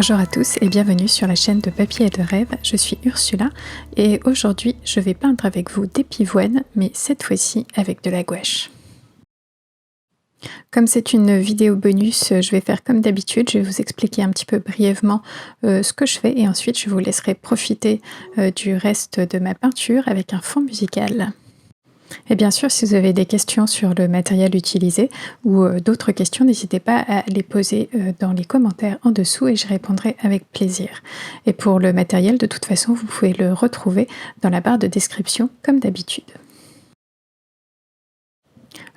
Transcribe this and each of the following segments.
Bonjour à tous et bienvenue sur la chaîne de Papier et de Rêve, je suis Ursula et aujourd'hui je vais peindre avec vous des pivoines mais cette fois-ci avec de la gouache. Comme c'est une vidéo bonus, je vais faire comme d'habitude, je vais vous expliquer un petit peu brièvement ce que je fais et ensuite je vous laisserai profiter du reste de ma peinture avec un fond musical. Et bien sûr, si vous avez des questions sur le matériel utilisé ou d'autres questions, n'hésitez pas à les poser dans les commentaires en dessous et je répondrai avec plaisir. Et pour le matériel, de toute façon, vous pouvez le retrouver dans la barre de description comme d'habitude.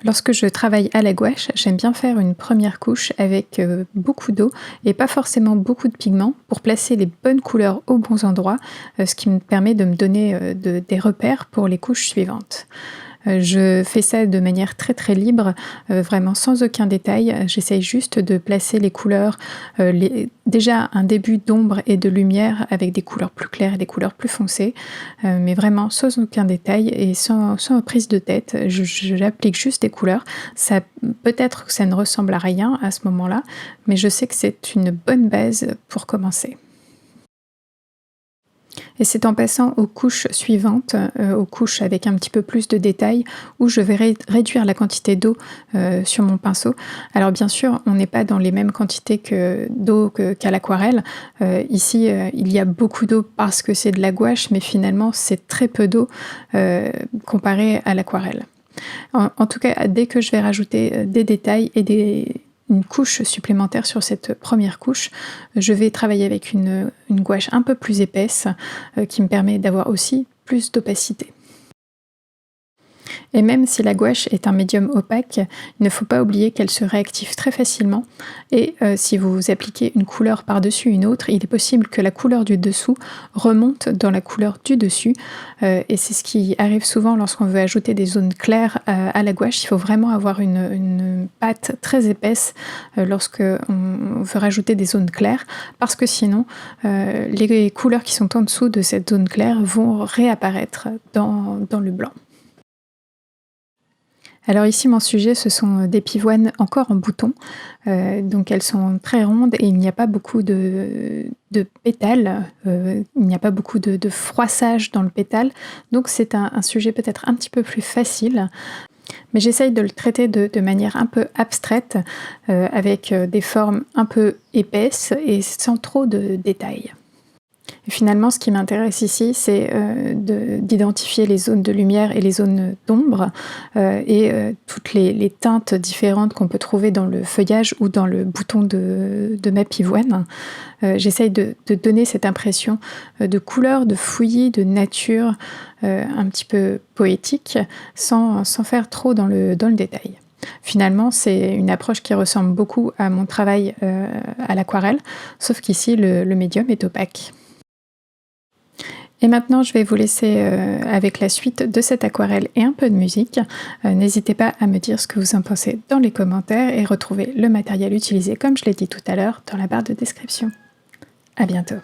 Lorsque je travaille à la gouache, j'aime bien faire une première couche avec beaucoup d'eau et pas forcément beaucoup de pigments pour placer les bonnes couleurs aux bons endroits, ce qui me permet de me donner des repères pour les couches suivantes. Je fais ça de manière très libre, vraiment sans aucun détail. J'essaye juste de placer les couleurs, déjà un début d'ombre et de lumière avec des couleurs plus claires et des couleurs plus foncées, mais vraiment sans aucun détail et sans prise de tête. J'applique juste des couleurs. Peut-être que ça ne ressemble à rien à ce moment-là, mais je sais que c'est une bonne base pour commencer. Et c'est en passant aux couches suivantes, aux couches avec un petit peu plus de détails, où je vais réduire la quantité d'eau sur mon pinceau. Alors bien sûr, on n'est pas dans les mêmes quantités d'eau qu'à l'aquarelle. Ici, il y a beaucoup d'eau parce que c'est de la gouache, mais finalement, c'est très peu d'eau comparé à l'aquarelle. En tout cas, dès que je vais rajouter des détails et une couche supplémentaire sur cette première couche, je vais travailler avec une gouache un peu plus épaisse qui me permet d'avoir aussi plus d'opacité. Et même si la gouache est un médium opaque, il ne faut pas oublier qu'elle se réactive très facilement et si vous appliquez une couleur par-dessus une autre, il est possible que la couleur du dessous remonte dans la couleur du dessus et c'est ce qui arrive souvent lorsqu'on veut ajouter des zones claires à la gouache. Il faut vraiment avoir une pâte très épaisse lorsqu'on veut rajouter des zones claires parce que sinon les couleurs qui sont en dessous de cette zone claire vont réapparaître dans le blanc. Alors ici mon sujet ce sont des pivoines encore en bouton, donc elles sont très rondes et il n'y a pas beaucoup de pétales, il n'y a pas beaucoup de froissage dans le pétale, donc c'est un sujet peut-être un petit peu plus facile, mais j'essaye de le traiter de manière un peu abstraite, avec des formes un peu épaisses et sans trop de détails. Et finalement, ce qui m'intéresse ici, c'est d'identifier les zones de lumière et les zones d'ombre et toutes les teintes différentes qu'on peut trouver dans le feuillage ou dans le bouton de ma pivoine. J'essaye de donner cette impression de couleur, de fouillis, de nature, un petit peu poétique, sans faire trop dans le détail. Finalement, c'est une approche qui ressemble beaucoup à mon travail à l'aquarelle, sauf qu'ici, le médium est opaque. Et maintenant, je vais vous laisser avec la suite de cette aquarelle et un peu de musique. N'hésitez pas à me dire ce que vous en pensez dans les commentaires et retrouvez le matériel utilisé, comme je l'ai dit tout à l'heure, dans la barre de description. À bientôt.